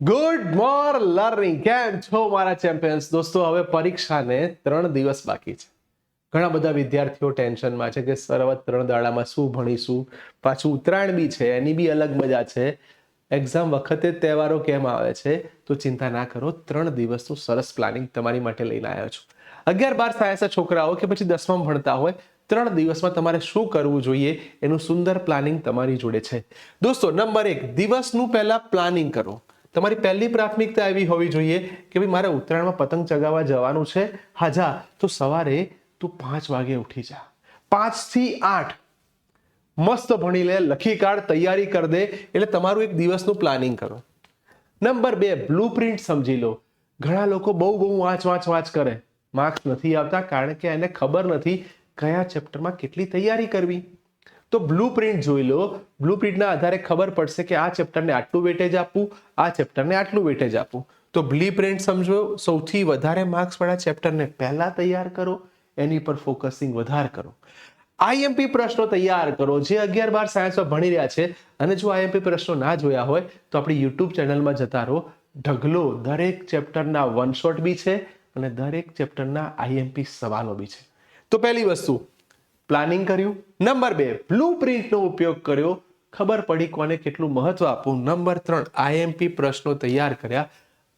Good morning learning. કેમ છો મારા ચેમ્પિયન્સ? દોસ્તો, હવે પરીક્ષાને 3 દિવસ બાકી છે. ઘણા બધા વિદ્યાર્થીઓ ટેન્શનમાં છે કે સર હવે 3 દાડામાં શું ભણીશું, પાછું ઉત્તરાયણ બી છે, એની બી અલગ મજા છે. એક્ઝામ વખતે તહેવારો કેમ આવે છે? તો ચિંતા ના કરો, 3 દિવસનું સરસ પ્લાનિંગ તમારી માટે લઈને આવ્યો છું. 11-12 સાયન્સના છોકરાઓ કે પછી 10માં ભણતા હોય, 3 દિવસમાં તમારે શું કરવું જોઈએ એનું સુંદર પ્લાનિંગ તમારી જોડે છે. દોસ્તો, નંબર 1, દિવસનું પહેલા પ્લાનિંગ કરો. તમારી પહેલી પ્રાથમિકતા એવી હોવી જોઈએ કે ભાઈ મારે ઉત્તરાયણમાં પતંગ ચગાવવા જવાનું છે. હા જા, તો સવારે તું 5 વાગે ઉઠી જા. 5 થી 8 મસ્ત ભણી લે, લખી કાઢ, તૈયારી કરી દે, એટલે તમારું એક દિવસનું પ્લાનિંગ કરો. નંબર 2, બ્લુપ્રિન્ટ સમજી લો. ઘણા લોકો બહુ વાંચ કરે, માર્ક્સ નથી આવતા કારણ કે એને ખબર નથી કયા ચેપ્ટરમાં કેટલી તૈયારી કરવી. તો બ્લુપ્રિન્ટ જોઈ લો. બ્લુપ્રિન્ટના આધારે ખબર પડશે કે આ ચેપ્ટરને આટલું વેટેજ આપવું, આ ચેપ્ટરને આટલું વેટેજ આપવું. તો બ્લુપ્રિન્ટ સમજો, સૌથી વધારે માર્ક્સવાળા ચેપ્ટરને પહેલા તૈયાર કરો, એની પર ફોકસિંગ વધારે કરો. આઈએમપી પ્રશ્નો તૈયાર કરો. જે 11-12 સાયન્સમાં ભણી રહ્યા છે અને જો આઈએમપી પ્રશ્નો ના જોયા હોય તો આપણી યુટ્યુબ ચેનલમાં જતા રહો. ઢગલો દરેક ચેપ્ટરના વન શોટ બી છે અને દરેક ચેપ્ટરના આઈએમપી સવાલો બી છે. તો પહેલી વસ્તુ પ્લાનિંગ કર્યું. નંબર 2, બ્લુપ્રિન્ટનો ઉપયોગ કર્યો, ખબર પડી કોને કેટલું મહત્વ આપવું. નંબર 3, આઈએમપી પ્રશ્નો તૈયાર કર્યા.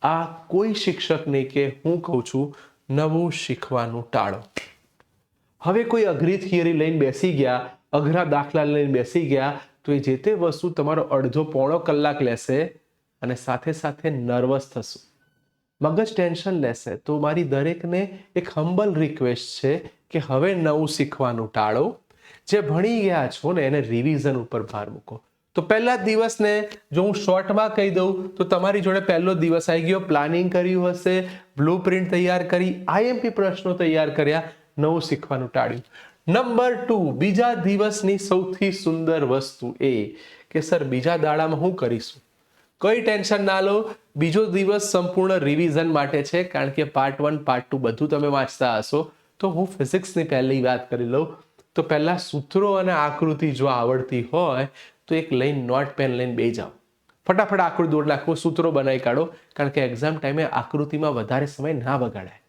આ કોઈ શિક્ષક નહીં કે હું કહું છું, નવું શીખવાનું ટાળો. હવે કોઈ અઘરી થિયરી લઈને બેસી ગયા, અઘરા દાખલા લઈને બેસી ગયા, તો એ જે તે વસ્તુ તમારો અડધો-પોણો કલાક લેશે અને સાથે સાથે નર્વસ થશો, મગજ ટેન્શન લેશે. તો મારી દરેકને એક હમ્બલ રિક્વેસ્ટ છે કે હવે નવું શીખવાનું ટાળો. જે ભણી ગયા છો ને એને રિવિઝન ઉપર ભાર મૂકો. તો પહેલા દિવસને જો હું શોર્ટમાં કહી દઉં તો તમારી જોડે પહેલો દિવસ આવી ગયો. પ્લાનિંગ કર્યું હશે, બ્લુપ્રિન્ટ તૈયાર કરી, આઈએમપી પ્રશ્નો તૈયાર કર્યા, નવું શીખવાનું ટાળ્યું. નંબર 2, બીજા દિવસની સૌથી સુંદર વસ્તુ એ કે સર બીજા દાડામાં શું કરીશું? કોઈ ટેન્શન ના લો, બીજો દિવસ સંપૂર્ણ રિવિઝન માટે છે. કારણ કે પાર્ટ 1 પાર્ટ 2 બધું તમે વાંચતા હશો. તો હું ફિઝિક્સની પહેલી વાત કરી લઉં. તો પહેલા સૂત્રો અને આકૃતિ જો આવડતી હોય તો એક લઈને નોટ પેન લઈને બેસી જાઓ, ફટાફટ આકૃતિ દોડ નાખો, સૂત્રો બનાવી કાઢો. કારણ કે એક્ઝામ ટાઈમે આકૃતિમાં વધારે સમય ના બગાડાય.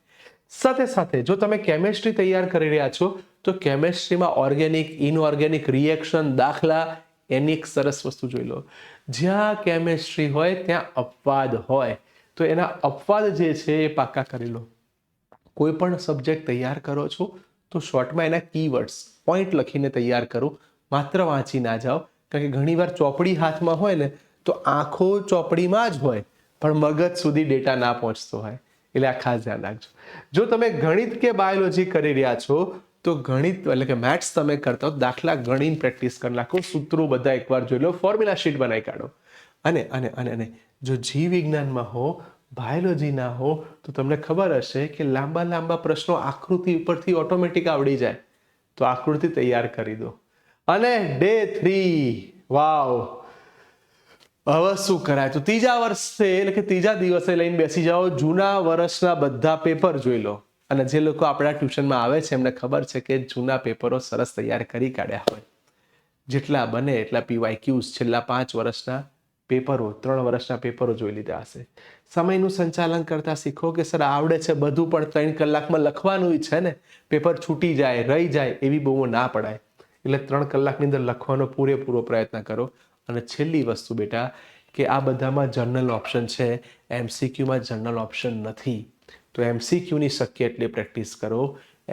સાથે સાથે જો તમે કેમેસ્ટ્રી તૈયાર કરી રહ્યા છો તો કેમેસ્ટ્રીમાં ઓર્ગેનિક, ઇનઓર્ગેનિક રિએક્શન, દાખલા, એની એક સરસ વસ્તુ જોઈ લો. જ્યાં કેમેસ્ટ્રી હોય ત્યાં અપવાદ હોય, તો એના અપવાદ જે છે એ પાક્કા કરી લો. કોઈ પણ સબ્જેક્ટ તૈયાર કરો છો તો શોર્ટમાં એના કીવર્ડ્સ, પોઈન્ટ લખીને તૈયાર કરો, માત્ર વાંચી ના જાઓ. કારણ કે ઘણીવાર ચોપડી હાથમાં હોય ને તો આંખો ચોપડીમાં જ હોય પણ મગજ સુધી ડેટા ના પહોંચતો હોય. એટલે આ ખાસ ધ્યાન રાખજો. જો તમે ગણિત કે બાયોલોજી કરી રહ્યા છો તો ગણિત એટલે કે મેથ્સ તમે કરતા હો, દાખલા ગણીને પ્રેક્ટિસ કરી નાખો, સૂત્રો બધા એકવાર જોઈ લો, ફોર્મ્યુલા શીટ બનાવી કાઢો. અને અને અને અને જો જીવ વિજ્ઞાનમાં હો, બાયોલોજી ના હો, તો તમને ખબર હશે કે લાંબા પ્રશ્નો આકૃતિ ઉપરથી ઓટોમેટિક આવડી જાય. તો આકૃતિ તૈયાર કરી દો. અને ડે 3, વાવ, હવે શું કરાય? તો ત્રીજા વર્ષે એટલે કે ત્રીજા દિવસે લઈને બેસી જાઓ. જૂના વર્ષના બધા પેપર જોઈ લો. અને જે લોકો આપણા ટ્યુશનમાં આવે છે એમને ખબર છે કે જૂના પેપરો સરસ તૈયાર કરી કાઢ્યા હોય. જેટલા બને એટલા PYQs, છેલ્લા 5 વર્ષના પેપરો, 3 વર્ષના પેપરો જોઈ લીધા હશે. સમયનું સંચાલન કરતા શીખો કે સર આવડે છે બધું પણ 3 કલાકમાં લખવાનું છે ને, પેપર છૂટી જાય, રહી જાય એવી બહુ ના પડાય. એટલે 3 કલાકની અંદર લખવાનો પૂરેપૂરો પ્રયત્ન કરો. અને છેલ્લી વસ્તુ બેટા કે આ બધામાં જર્નલ ઓપ્શન છે, MCQમાં જર્નલ ઓપ્શન નથી. તો MCQની શક્ય એટલી પ્રેક્ટિસ કરો.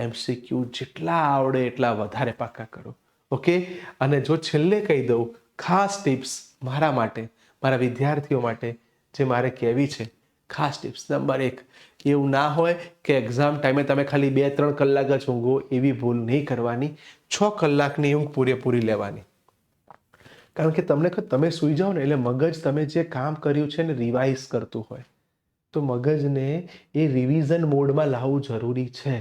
MCQ જેટલા આવડે એટલા વધારે પાકા કરો. ઓકે. અને જો છેલ્લે કહી દઉં ખાસ ટિપ્સ મારા માટે, મારા વિદ્યાર્થીઓ માટે જે મારે કહેવી છે, ખાસ ટિપ્સ નંબર 1, એવું ના હોય કે એક્ઝામ ટાઈમે તમે ખાલી 2-3 કલાક જ ઊંઘો. એવી ભૂલ નહીં કરવાની. 6 કલાકની ઊંઘ પૂરેપૂરી લેવાની. કારણ કે તમે સૂઈ જાઓ ને એટલે મગજ તમે જે કામ કર્યું છે ને રિવાઇઝ કરતું હોય, તો મગજને એ રિવિઝન મોડમાં લાવવું જરૂરી છે.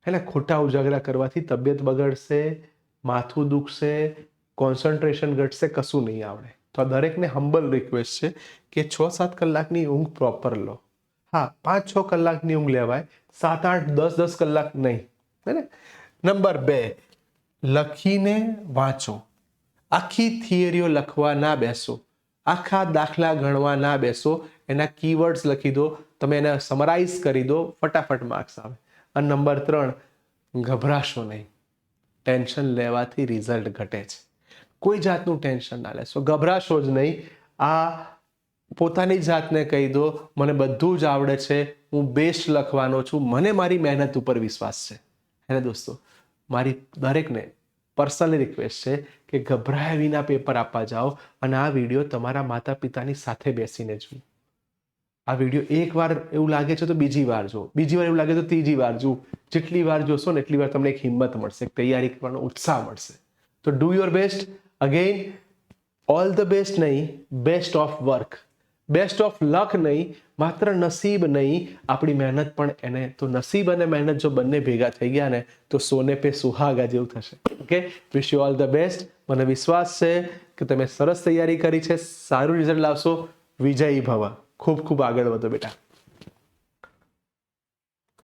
એટલે ખોટા ઉજાગરા કરવાથી તબિયત બગડશે, માથું દુખશે, કોન્સન્ટ્રેશન ઘટશે, કશું નહીં આવડે. તો આ દરેકને હમ્બલ રિક્વેસ્ટ છે કે 6-7 કલાકની ઊંઘ પ્રોપર લો. હા, 5-6 કલાકની ઊંઘ લેવાય, 7-8, 10-10 કલાક નહીં. હે ને? નંબર 2, લખીને વાંચો. આખી થિયરીઓ લખવા ના બેસો. આખા દાખલા ગણવા ના બેસો, એના કીવર્ડ્સ લખી દો, તમે એને સમરાઇઝ કરી દો, ફટાફટ માર્ક્સ આવે. અને નંબર 3, ગભરાશો નહીં. ટેન્શન લેવાથી રિઝલ્ટ ઘટે છે. કોઈ જાતનું ટેન્શન ના લેશો, ગભરાશો જ નહીં. આ પોતાની જાતને કહી દો, મને બધું જ આવડે છે, હું બેસ્ટ લખવાનો છું, મને મારી મહેનત ઉપર વિશ્વાસ છે. અને દોસ્તો, મારી દરેકને પર્સનલી રિક્વેસ્ટ છે કે ગભરાયા વિના પેપર આપવા જાઓ અને આ વિડીયો તમારા માતા પિતાની સાથે બેસીને જુઓ. આ વિડીયો એકવાર એવું લાગે છે તો બીજી વાર જુઓ, બીજી વાર એવું લાગે તો ત્રીજી વાર જુઓ. જેટલી વાર જોશો ને એટલી વાર તમને એક હિંમત મળશે, તૈયારી કરવાનો ઉત્સાહ મળશે. તો do your best. Again, all the best નહીં, best of work. Best of luck નહીં, માત્ર નસીબ નહીં, આપણી મહેનત પણ એને. તો નસીબ અને મહેનત જો બંને ભેગા થઈ ગયા ને તો સોને પે સુહાગા જેવું થશે. Okay, wish you all the best. મને વિશ્વાસ છે કે તમે સરસ તૈયારી કરી છે, સારું રિઝલ્ટ લાવશો. વિજયી ભવ. ખૂબ ખૂબ આગળ વધો બેટા.